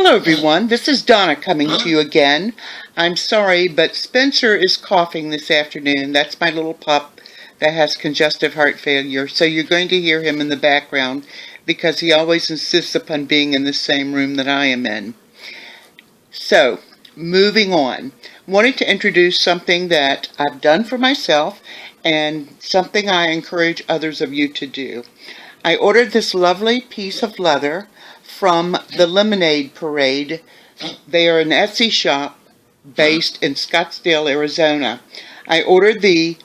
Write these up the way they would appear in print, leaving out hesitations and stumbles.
Hello everyone, this is Donna coming to you again. I'm sorry, but Spencer is coughing this afternoon. That's my little pup that has congestive heart failure, so you're going to hear him in the background because he always insists upon being in the same room that I am in. So, moving on. Wanted to introduce something that I've done for myself and something I encourage others of you to do. I ordered this lovely piece of leather from the Lemonade Parade. They are an Etsy shop based in Scottsdale, Arizona. I ordered the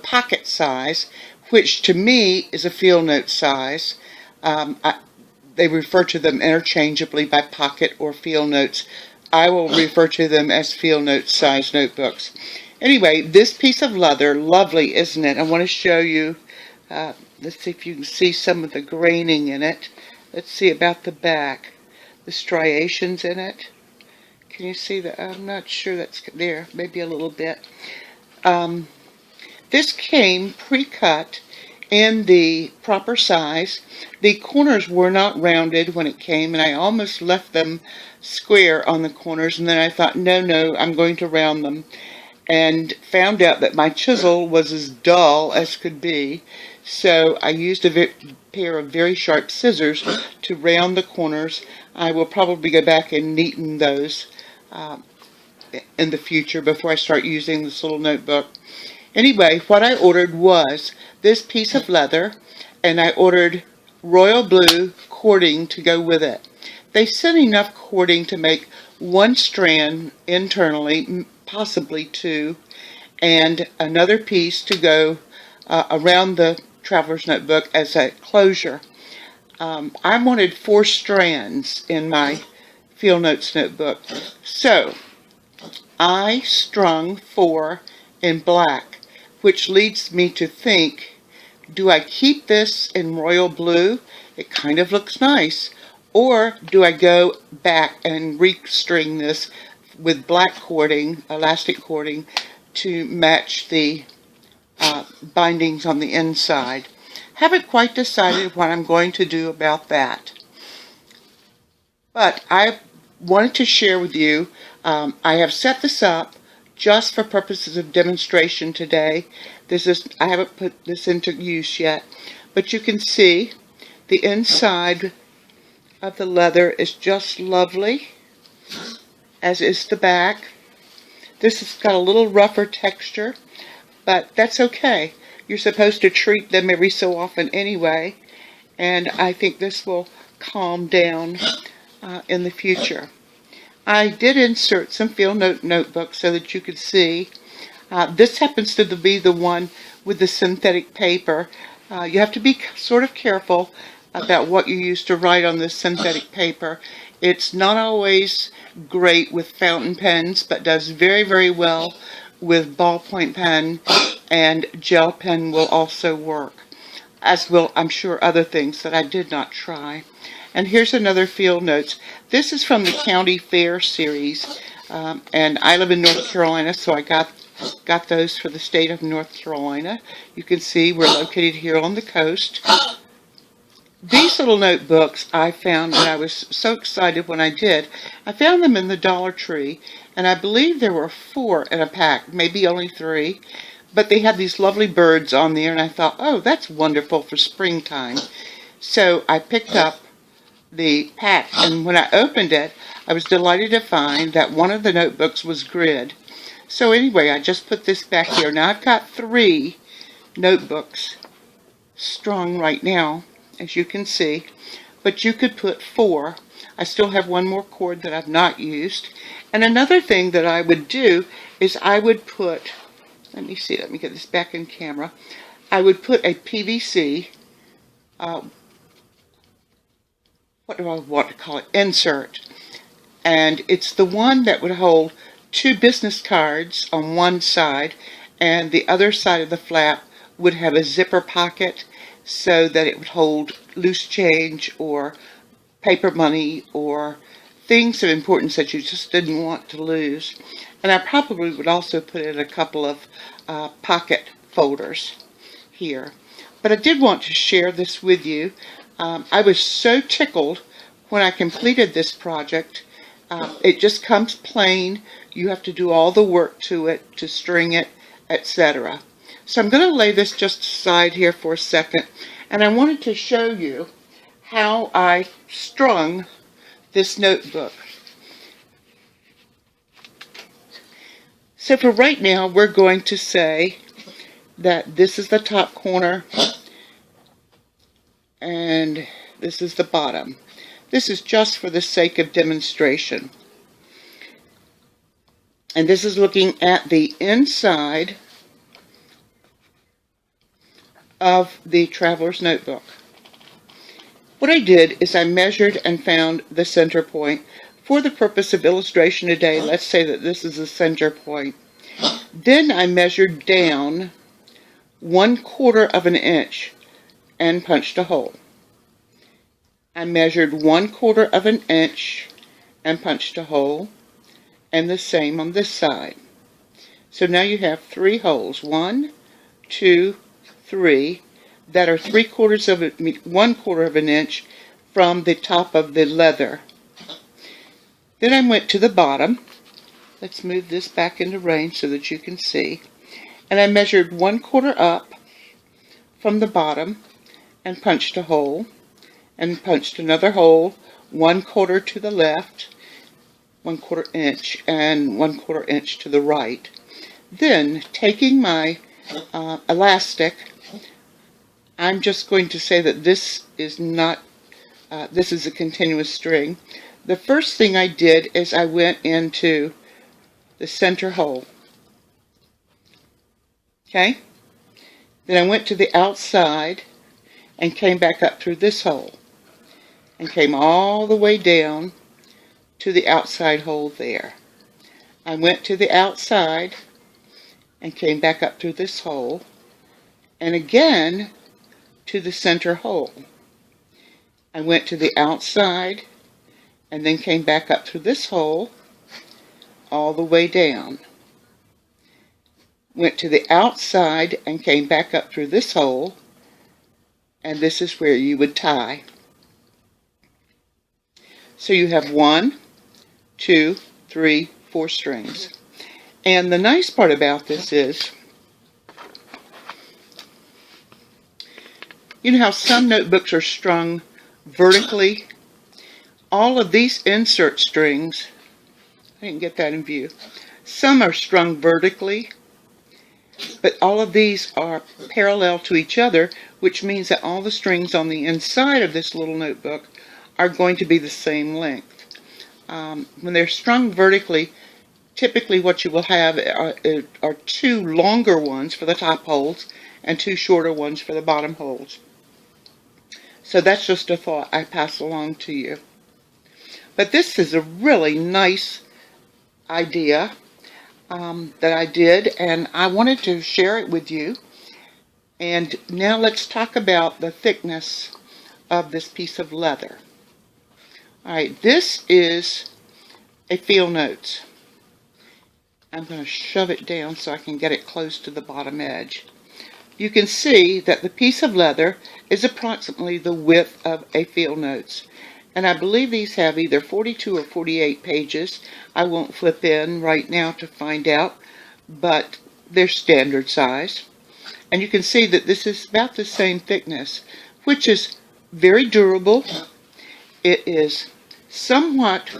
pocket size, which to me is a field note size. They refer to them interchangeably by pocket or field notes. I will refer to them as field note size notebooks. Anyway, this piece of leather, lovely, isn't it? I want to show you. Let's see if you can see some of the graining in it. Let's see about the back, the striations in it. Can you see that? I'm not sure that's there, maybe a little bit. This came pre-cut in the proper size. The corners were not rounded when it came, and I almost left them square on the corners, and then I thought, no, I'm going to round them, and found out that my chisel was as dull as could be. So I used a pair of very sharp scissors to round the corners. I will probably go back and neaten those in the future before I start using this little notebook. Anyway, what I ordered was this piece of leather, and I ordered royal blue cording to go with it. They sent enough cording to make one strand internally, possibly two, and another piece to go around the traveler's notebook as a closure. I wanted 4 strands in my field notes notebook, so I strung 4 in black, which leads me to think, do I keep this in royal blue? It kind of looks nice. Or do I go back and restring this with black cording, elastic cording, to match the bindings on the inside? Haven't quite decided what I'm going to do about that. But I wanted to share with you, I have set this up just for purposes of demonstration today. I haven't put this into use yet, but you can see the inside of the leather is just lovely, as is the back. This has got a little rougher texture, but that's okay. You're supposed to treat them every so often anyway, and I think this will calm down in the future. I did insert some field note notebooks so that you could see. This happens to be the one with the synthetic paper. You have to be sort of careful about what you use to write on this synthetic paper. It's not always great with fountain pens, but does very, very well with ballpoint pen, and gel pen will also work, as will, I'm sure, other things that I did not try. And here's another field notes. This is from the County Fair series, and I live in North Carolina, so I got those for the state of North Carolina. You can see we're located here on the coast. These little notebooks I found, and I was so excited when I did. I found them in the Dollar Tree, and I believe there were 4 in a pack, maybe only 3. But they had these lovely birds on there, and I thought, oh, that's wonderful for springtime. So I picked up the pack, and when I opened it, I was delighted to find that one of the notebooks was grid. So anyway, I just put this back here. Now I've got 3 notebooks strung right now, as you can see, but you could put 4. I still have one more cord that I've not used. And another thing that I would do is I would put, let me get this back in camera. I would put a PVC, what do I want to call it, insert. And it's the one that would hold 2 business cards on one side, and the other side of the flap would have a zipper pocket so that it would hold loose change or paper money or things of importance that you just didn't want to lose. And I probably would also put in a couple of pocket folders here. But I did want to share this with you. I was so tickled when I completed this project. It just comes plain. You have to do all the work to it, to string it, etc. So I'm going to lay this just aside here for a second, and I wanted to show you how I strung this notebook. So for right now, we're going to say that this is the top corner and this is the bottom. This is just for the sake of demonstration. And this is looking at the inside of the traveler's notebook. What I did is I measured and found the center point. For the purpose of illustration today, let's say that this is the center point. Then I measured down 1/4 of an inch and punched a hole. I measured 1/4 of an inch and punched a hole, and the same on this side. So now you have 3 holes, 1, 2, 3, that are 1/4 of an inch from the top of the leather. Then I went to the bottom. Let's move this back into range so that you can see. And I measured 1/4 up from the bottom and punched a hole, and punched another hole 1/4 to the left, 1/4 inch, and 1/4 inch to the right. Then, taking my elastic, I'm just going to say that this is not, this is a continuous string. The first thing I did is I went into the center hole. Okay? Then I went to the outside and came back up through this hole and came all the way down to the outside hole there. I went to the outside and came back up through this hole and again to the center hole. I went to the outside and then came back up through this hole all the way down. Went to the outside and came back up through this hole, and this is where you would tie. So you have 1, 2, 3, 4 strings. And the nice part about this is, you know how some notebooks are strung vertically? All of these insert strings, I didn't get that in view. Some are strung vertically, but all of these are parallel to each other, which means that all the strings on the inside of this little notebook are going to be the same length. When they're strung vertically, typically what you will have are 2 longer ones for the top holes and 2 shorter ones for the bottom holes. So that's just a thought I pass along to you. But this is a really nice idea that I did, and I wanted to share it with you. And now let's talk about the thickness of this piece of leather. Alright, this is a field notes. I'm going to shove it down so I can get it close to the bottom edge. You can see that the piece of leather is approximately the width of a field notes. And I believe these have either 42 or 48 pages. I won't flip in right now to find out, but they're standard size. And you can see that this is about the same thickness, which is very durable. It is somewhat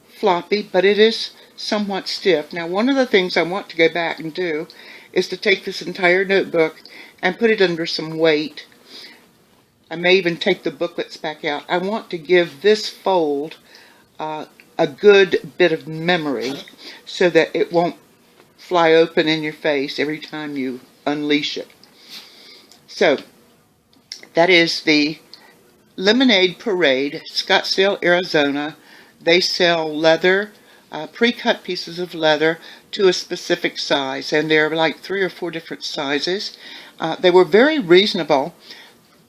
floppy, but it is somewhat stiff. Now, one of the things I want to go back and do is to take this entire notebook and put it under some weight. I may even take the booklets back out. I want to give this fold a good bit of memory so that it won't fly open in your face every time you unleash it. So, that is the Lemonade Parade, Scottsdale, Arizona. They sell leather, pre-cut pieces of leather to a specific size, and there are like 3 or 4 different sizes. They were very reasonable.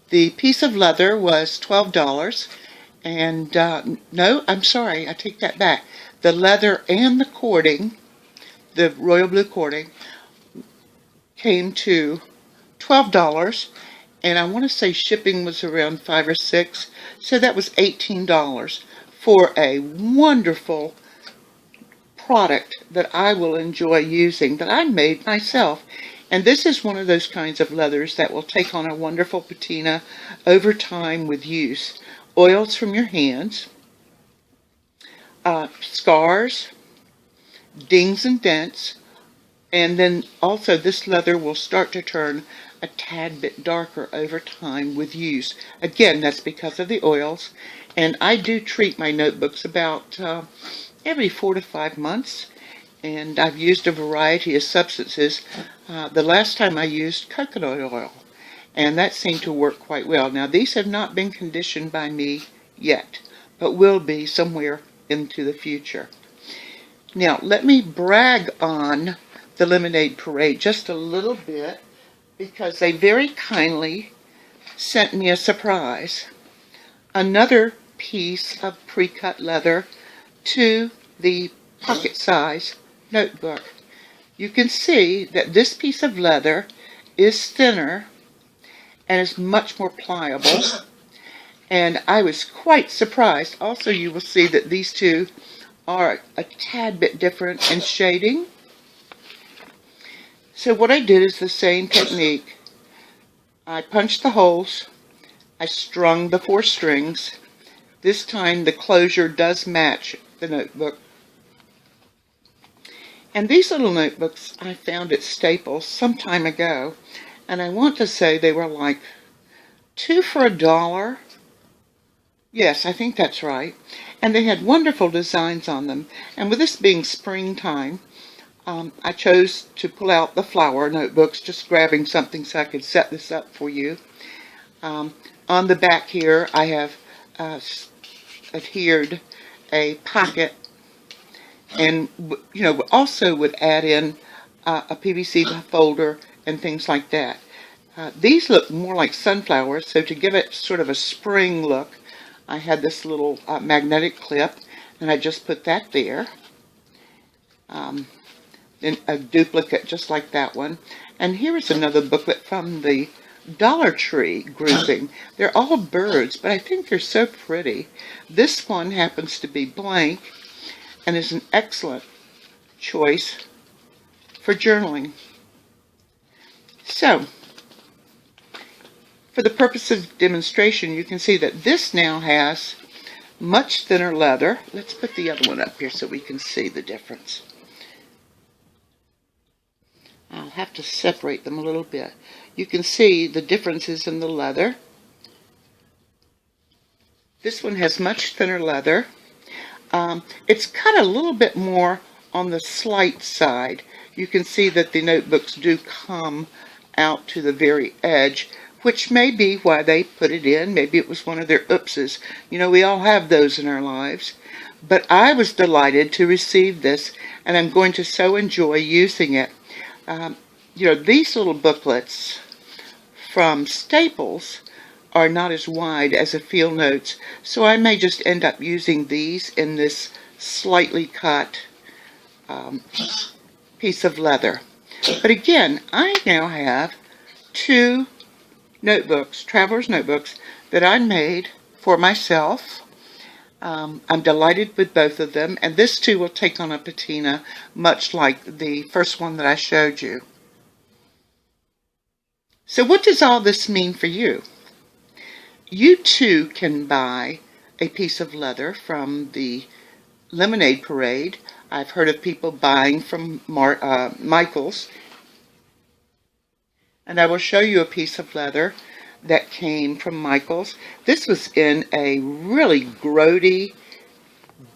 The piece of leather was $12, and no, I'm sorry, I take that back. The leather and the cording, the royal blue cording, came to $12, and I want to say shipping was around $5 or $6, so that was $18 for a wonderful product that I will enjoy using, that I made myself. And this is one of those kinds of leathers that will take on a wonderful patina over time with use. Oils from your hands, scars, dings and dents, and then also this leather will start to turn a tad bit darker over time with use. Again, that's because of the oils. And I do treat my notebooks about every 4 to 5 months, and I've used a variety of substances. The last time I used coconut oil, and that seemed to work quite well. Now, these have not been conditioned by me yet, but will be somewhere into the future. Now, let me brag on the Lemonade Parade just a little bit, because they very kindly sent me a surprise. Another piece of pre-cut leather to the pocket size notebook. You can see that this piece of leather is thinner and is much more pliable, and I was quite surprised. Also, you will see that these two are a tad bit different in shading. So what I did is the same technique. I punched the holes, I strung the 4 strings. This time the closure does match the notebook. And these little notebooks I found at Staples some time ago, and I want to say they were like 2 for $1. Yes, I think that's right. And they had wonderful designs on them. And with this being springtime, I chose to pull out the flower notebooks, just grabbing something so I could set this up for you. On the back here, I have adhered a pocket, and also would add in a PVC folder and things like that. These look more like sunflowers, so to give it sort of a spring look, I had this little magnetic clip, and I just put that there. In a duplicate just like that one. And here is another booklet from the Dollar Tree grouping. They're all birds, but I think they're so pretty. This one happens to be blank and is an excellent choice for journaling. So, for the purpose of demonstration, you can see that this now has much thinner leather. Let's put the other one up here so we can see the difference. I'll have to separate them a little bit. You can see the differences in the leather. This one has much thinner leather. It's cut a little bit more on the slight side. You can see that the notebooks do come out to the very edge, which may be why they put it in. Maybe it was one of their oopses. We all have those in our lives. But I was delighted to receive this, and I'm going to so enjoy using it. These little booklets from Staples are not as wide as a field notes, so I may just end up using these in this slightly cut piece of leather. But again, I now have 2 notebooks, traveler's notebooks, that I made for myself. I'm delighted with both of them, and this too will take on a patina much like the first one that I showed you. So what does all this mean for you? You too can buy a piece of leather from the Lemonade Parade. I've heard of people buying from Michael's, and I will show you a piece of leather that came from Michael's. This was in a really grody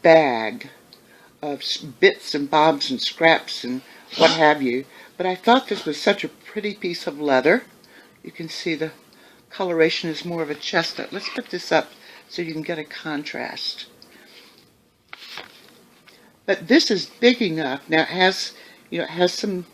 bag of bits and bobs and scraps and what have you. But I thought this was such a pretty piece of leather. You can see the coloration is more of a chestnut. Let's put this up so you can get a contrast. But this is big enough. Now it has some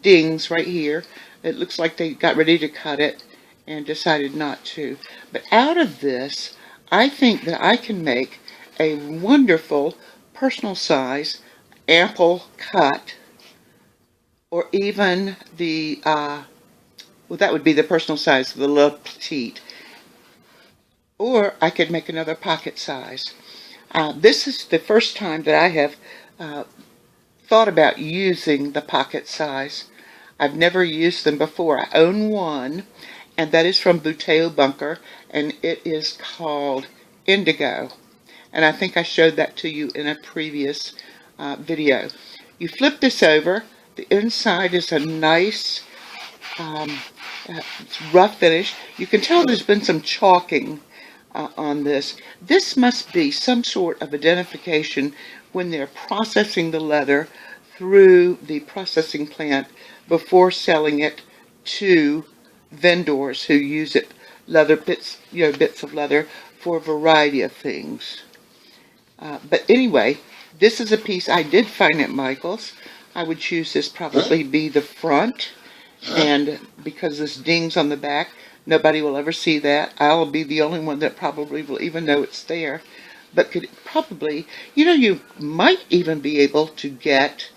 dings right here. It looks like they got ready to cut it and decided not to. But out of this, I think that I can make a wonderful personal size, ample cut, or even the Well, that would be the personal size of the little petite. Or I could make another pocket size. This is the first time that I have thought about using the pocket size. I've never used them before. I own one, and that is from Buteo Bunker, and it is called Indigo. And I think I showed that to you in a previous video. You flip this over. The inside is a nice rough finish. You can tell there's been some chalking on this. This must be some sort of identification when they're processing the leather through the processing plant before selling it to vendors who use it, leather bits, bits of leather for a variety of things. But anyway, this is a piece I did find at Michael's. I would choose this probably be the front, and because this dings on the back, nobody will ever see that. I'll be the only one that probably will even know it's there. But could probably, you might even be able to get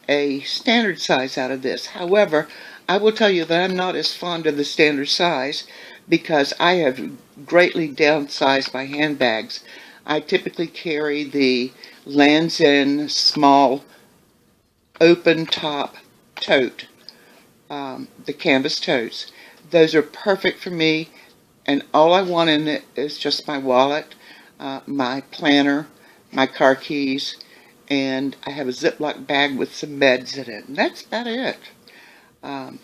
a standard size out of this. However, I will tell you that I'm not as fond of the standard size because I have greatly downsized my handbags. I typically carry the Lands' End small open top tote, the canvas totes. Those are perfect for me, and all I want in it is just my wallet, my planner, my car keys, and I have a Ziploc bag with some meds in it, and that's about it. I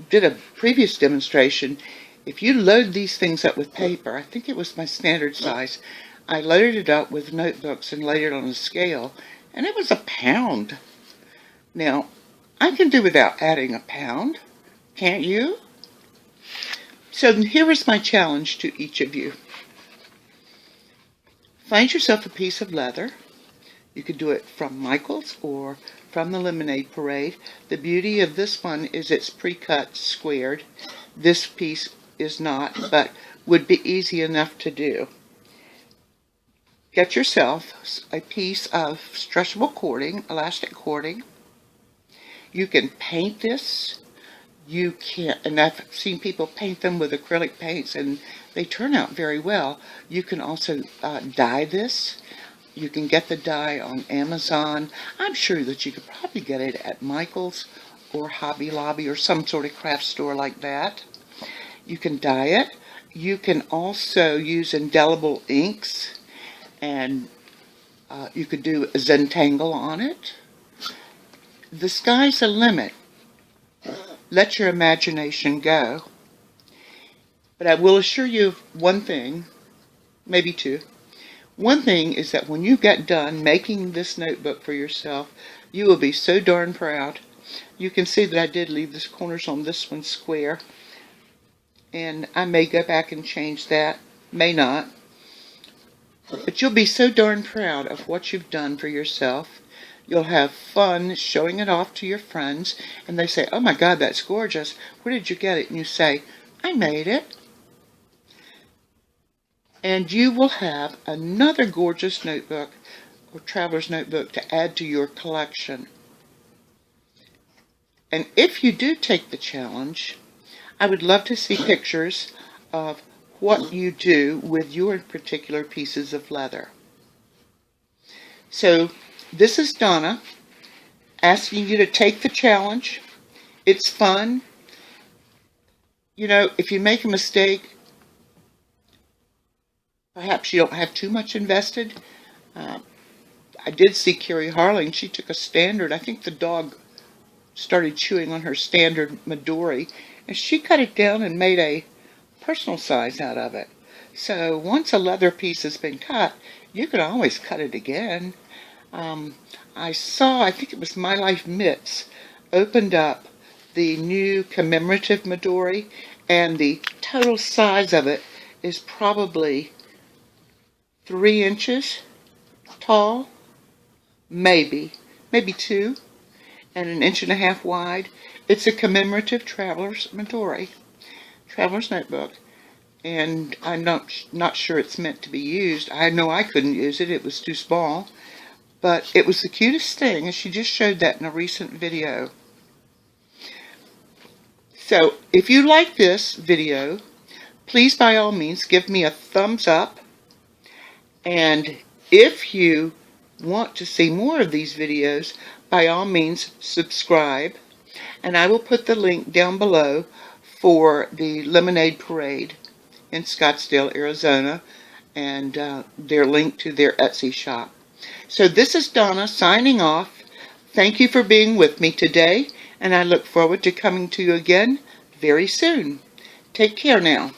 did a previous demonstration. If you load these things up with paper, I think it was my standard size, I loaded it up with notebooks and laid it on a scale, and it was a pound. Now, I can do without adding a pound, can't you? So here is my challenge to each of you. Find yourself a piece of leather. You could do it from Michael's or from the Lemonade Parade. The beauty of this one is it's pre-cut, squared. This piece is not, but would be easy enough to do. Get yourself a piece of stretchable cording, elastic cording. You can paint this. You can, and I've seen people paint them with acrylic paints, and they turn out very well. You can also dye this. You can get the dye on Amazon. I'm sure that you could probably get it at Michael's or Hobby Lobby or some sort of craft store like that. You can dye it. You can also use indelible inks, and you could do a Zentangle on it. The sky's the limit. Let your imagination go. But I will assure you of one thing, maybe two. One thing is that when you get done making this notebook for yourself, you will be so darn proud. You can see that I did leave the corners on this one square, and I may go back and change that, may not. But you'll be so darn proud of what you've done for yourself. You'll have fun showing it off to your friends, and they say, "Oh my God, that's gorgeous. Where did you get it?" And you say, "I made it." And you will have another gorgeous notebook or traveler's notebook to add to your collection. And if you do take the challenge, I would love to see pictures of what you do with your particular pieces of leather. So this is Donna asking you to take the challenge. It's fun. If you make a mistake, perhaps you don't have too much invested. I did see Carrie Harling. She took a standard. I think the dog started chewing on her standard midori, and she cut it down and made a personal size out of it. So once a leather piece has been cut, you can always cut it again. I think it was MyLifeMits opened up the new commemorative midori, and the total size of it is probably 3 inches tall, maybe 2, and 1.5 inches wide. It's a commemorative traveler's midori, traveler's notebook, and I'm not sure it's meant to be used. I know I couldn't use it. It was too small, but it was the cutest thing, and she just showed that in a recent video. So if you like this video, please by all means give me a thumbs up. And if you want to see more of these videos, by all means subscribe. And I will put the link down below for the Lemonade Parade in Scottsdale, Arizona, and their link to their Etsy shop. So this is Donna signing off. Thank you for being with me today, and I look forward to coming to you again very soon. Take care now.